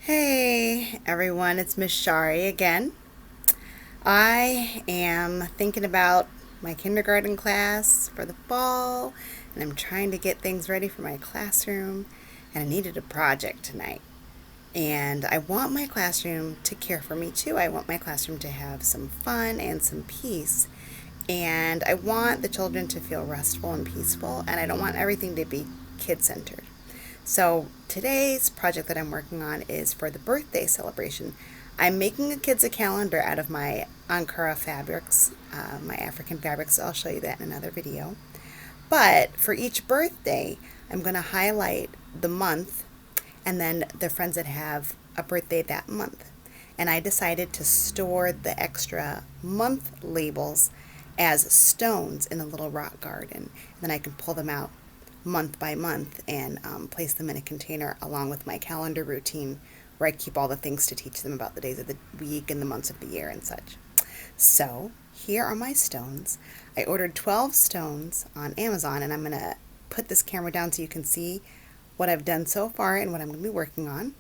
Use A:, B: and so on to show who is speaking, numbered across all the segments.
A: Hey everyone, it's Miss Shari again. I am thinking about my kindergarten class for the fall, and I'm trying to get things ready for my classroom, and I needed a project tonight. And I want my classroom to care for me too. I want my classroom to have some fun and some peace. And I want the children to feel restful and peaceful, and I don't want everything to be kid centered. So today's project that I'm working on is for the birthday celebration. I'm making a kids a calendar out of my Ankara fabrics, my African fabrics. I'll show you that in another video. But for each birthday, I'm going to highlight the month and then the friends that have a birthday that month. And I decided to store the extra month labels as stones in a little rock garden. And then I can pull them out month by month and place them in a container along with my calendar routine where I keep all the things to teach them about the days of the week and the months of the year and such. So here are my stones. I ordered 12 stones on Amazon, and I'm going to put this camera down so you can see what I've done so far and what I'm going to be working on.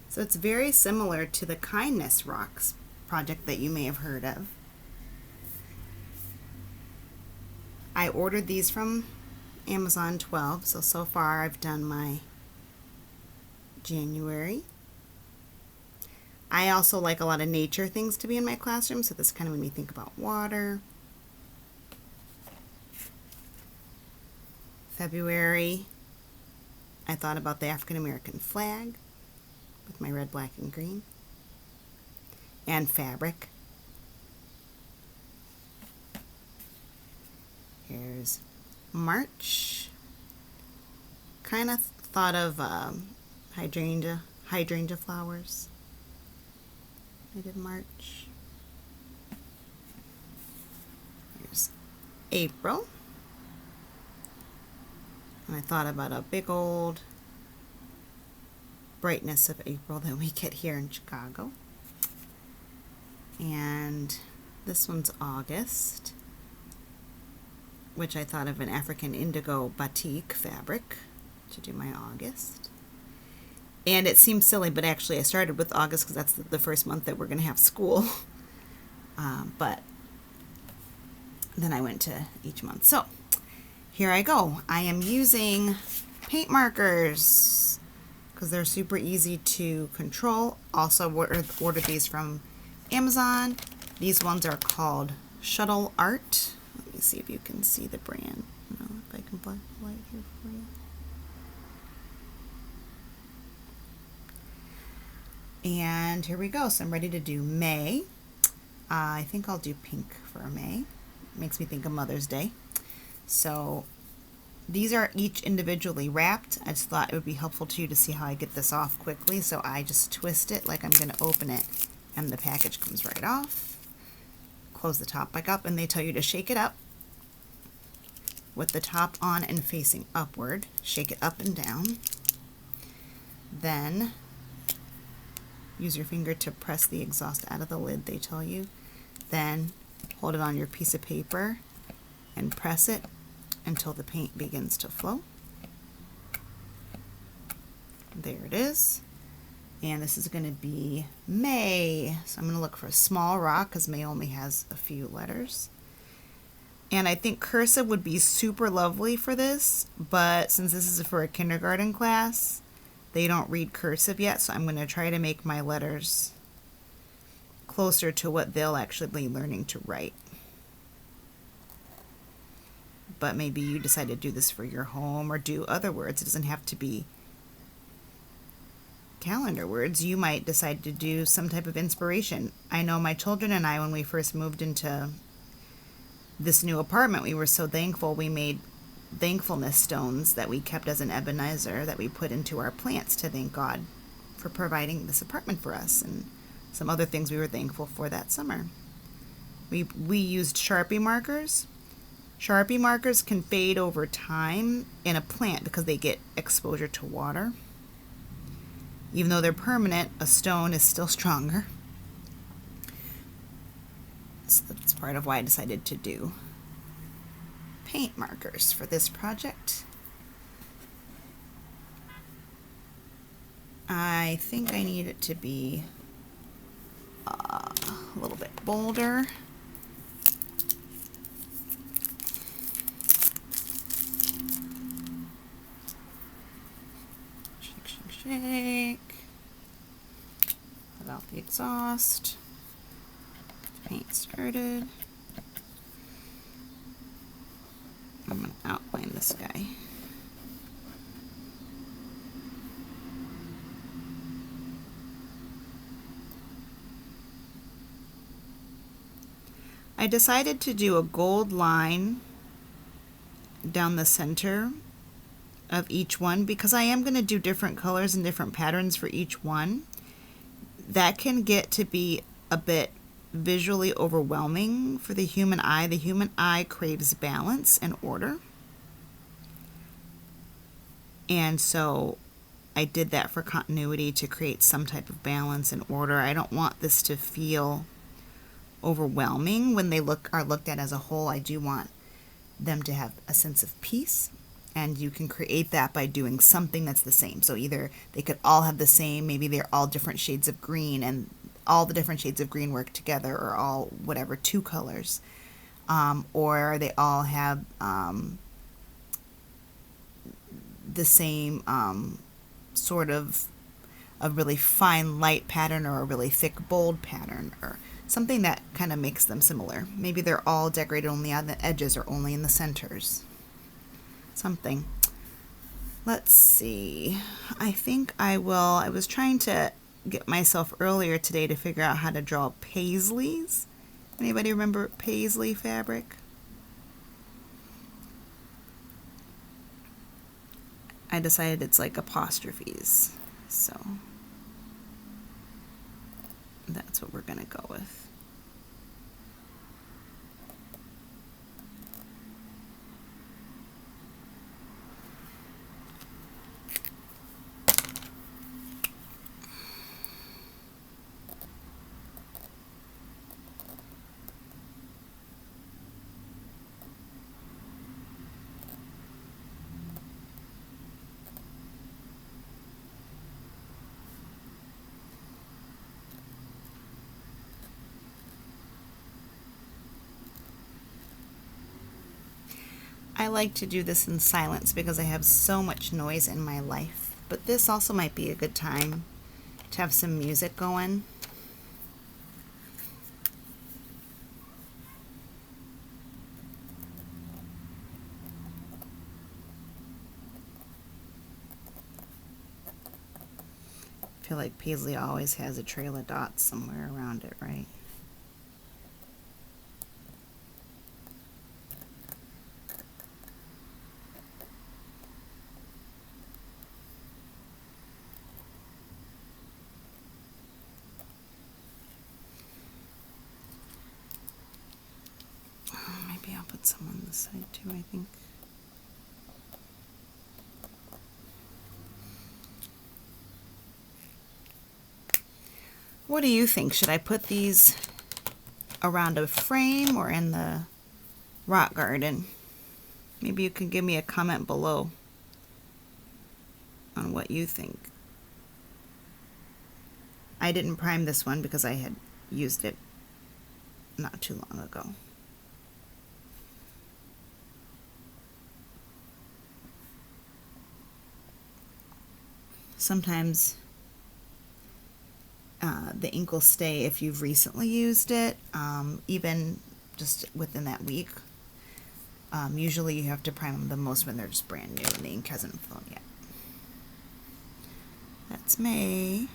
A: So it's very similar to the Kindness Rocks project that you may have heard of. I ordered these from Amazon 12, so far I've done my January. I also like a lot of nature things to be in my classroom, so this kind of made me think about water. February, I thought about the African American flag with my red, black, and green, and fabric. Here's March. Kind of thought of hydrangea flowers. I did March. Here's April. And I thought about a big old brightness of April that we get here in Chicago. And this one's August, which I thought of an African indigo batik fabric to do my August. And it seems silly, but actually I started with August because that's the first month that we're going to have school. But then I went to each month. So here I go. I am using paint markers because they're super easy to control. Also ordered these from Amazon. These ones are called Shuttle Art. Let me see if you can see the brand. I don't know if I can black light here for you. And here we go. So I'm ready to do May. I think I'll do pink for May. Makes me think of Mother's Day. So these are each individually wrapped. I just thought it would be helpful to you to see how I get this off quickly. So I just twist it like I'm going to open it, and the package comes right off. Close the top back up, and they tell you to shake it up with the top on and facing upward. Shake it up and down. Then use your finger to press the exhaust out of the lid, they tell you. Then hold it on your piece of paper and press it until the paint begins to flow. There it is. And this is going to be May. So I'm going to look for a small rock because May only has a few letters. And I think cursive would be super lovely for this, but since this is for a kindergarten class, they don't read cursive yet, so I'm going to try to make my letters closer to what they'll actually be learning to write. But maybe you decide to do this for your home or do other words. It doesn't have to be calendar words. You might decide to do some type of inspiration. I know my children and I, when we first moved into this new apartment, we were so thankful. We made thankfulness stones that we kept as an Ebenezer that we put into our plants to thank God for providing this apartment for us, and some other things we were thankful for that summer. We used Sharpie markers. Sharpie markers can fade over time in a plant because they get exposure to water. Even though they're permanent, a stone is still stronger. So that's part of why I decided to do paint markers for this project. I think I need it to be a little bit bolder. Shake, shake, shake. Put out the exhaust. Paint started. I'm going to outline this guy. I decided to do a gold line down the center of each one because I am going to do different colors and different patterns for each one. That can get to be a bit visually overwhelming for the human eye. The human eye craves balance and order. And so I did that for continuity to create some type of balance and order. I don't want this to feel overwhelming when they are looked at as a whole. I do want them to have a sense of peace, and you can create that by doing something that's the same. So either they could all have the same, maybe they're all different shades of green, and all the different shades of green work together, or all whatever, two colors, or they all have the same sort of a really fine light pattern or a really thick bold pattern, or something that kind of makes them similar. Maybe they're all decorated only on the edges or only in the centers. Something. Let's see. I think I was trying to get myself earlier today to figure out how to draw paisleys. Anybody remember paisley fabric? I decided it's like apostrophes, so that's what we're gonna go with. I like to do this in silence because I have so much noise in my life, but this also might be a good time to have some music going. I feel like paisley always has a trail of dots somewhere around it, right? Maybe I'll put some on this side too, I think. What do you think? Should I put these around a frame or in the rock garden? Maybe you can give me a comment below on what you think. I didn't prime this one because I had used it not too long ago. Sometimes the ink will stay if you've recently used it, even just within that week. Usually you have to prime them the most when they're just brand new and the ink hasn't flown yet. That's May.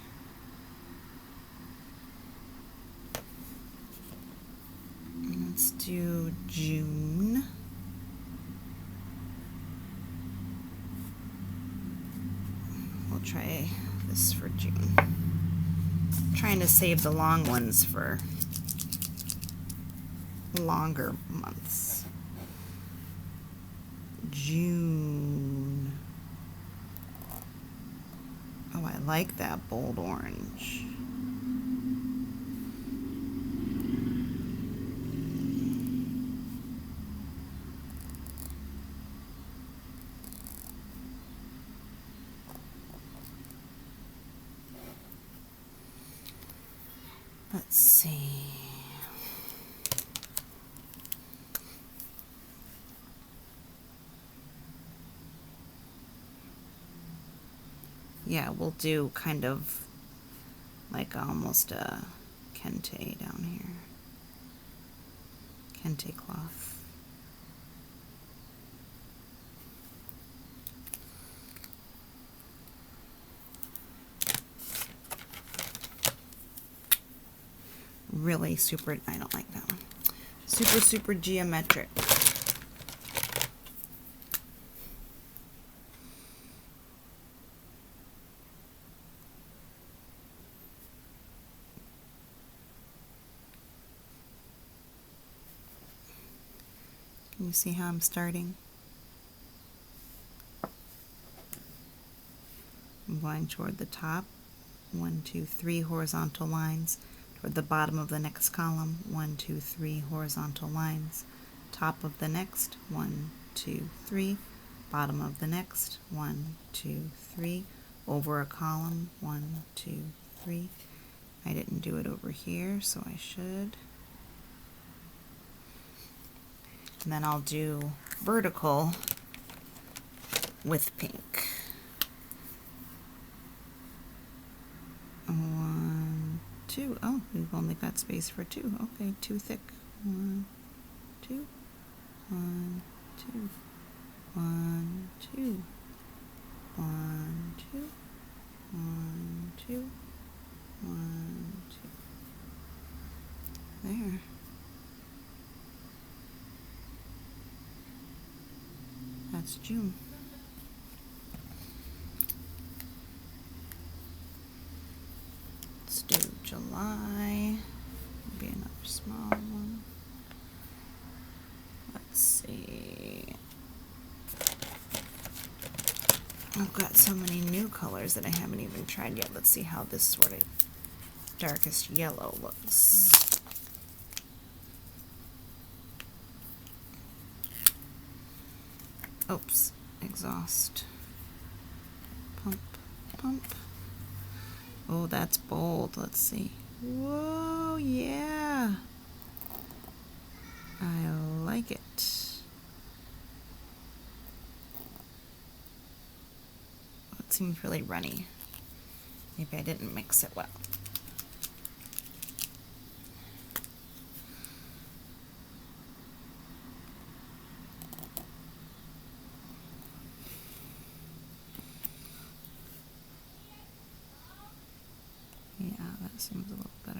A: Let's do June. We'll try this for June. I'm trying to save the long ones for longer months. June. Oh, I like that bold orange. Let's see. Yeah, we'll do kind of like almost a kente down here. Kente cloth. Really super, I don't like that one. Super geometric. Can you see how I'm starting? I'm going toward the top. 1, 2, 3 horizontal lines. Toward the bottom of the next column. 1, 2, 3 horizontal lines. Top of the next. 1, 2, 3. Bottom of the next. 1, 2, 3. Over a column. 1, 2, 3. I didn't do it over here, so I should. And then I'll do vertical with pink. 1, 2. Oh, we've only got space for 2. Okay, too thick. 1, 2. 1, 2. 1, 2. 1, 2. 1, 2. 1, 2. There. That's June. Let's do July. Maybe another small one. Let's see. I've got so many new colors that I haven't even tried yet. Let's see how this sort of darkest yellow looks. Oops, exhaust. Pump, pump. Oh, that's bold. Let's see. Whoa, yeah. I like it. It seems really runny. Maybe I didn't mix it well. Yeah, that seems a little better.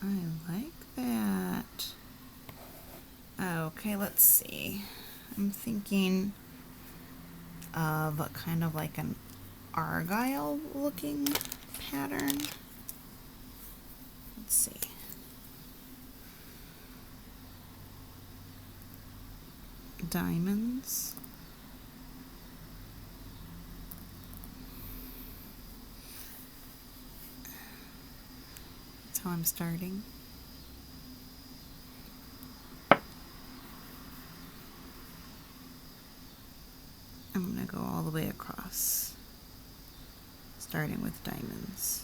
A: I like that. Okay, let's see. I'm thinking of kind of like an argyle looking pattern. Let's see. Diamonds. That's how I'm starting. I'm going to go all the way across, starting with diamonds,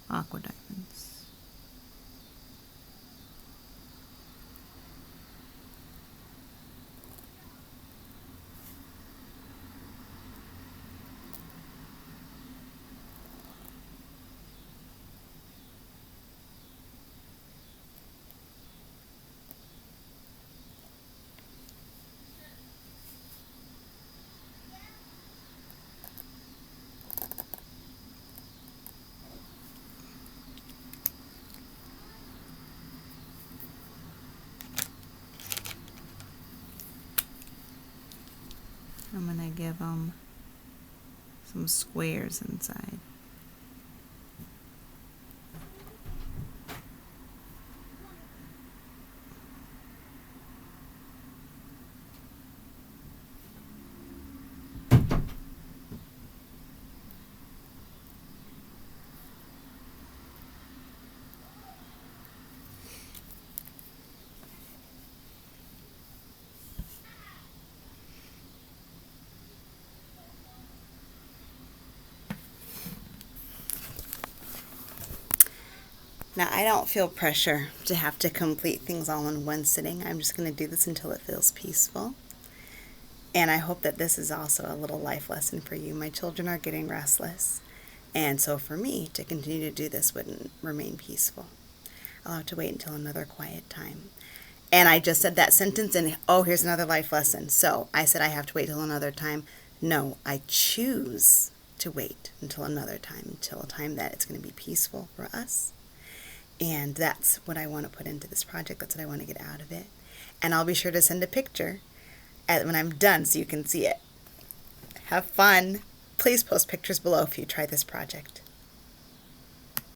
A: aqua diamonds. I'm going to give them some squares inside. Now, I don't feel pressure to have to complete things all in one sitting. I'm just going to do this until it feels peaceful. And I hope that this is also a little life lesson for you. My children are getting restless. And so for me to continue to do this wouldn't remain peaceful. I'll have to wait until another quiet time. And I just said that sentence and oh, here's another life lesson. So I said I have to wait till another time. No, I choose to wait until another time, until a time that it's going to be peaceful for us. And that's what I want to put into this project. That's what I want to get out of it. And I'll be sure to send a picture when I'm done so you can see it. Have fun. Please post pictures below if you try this project.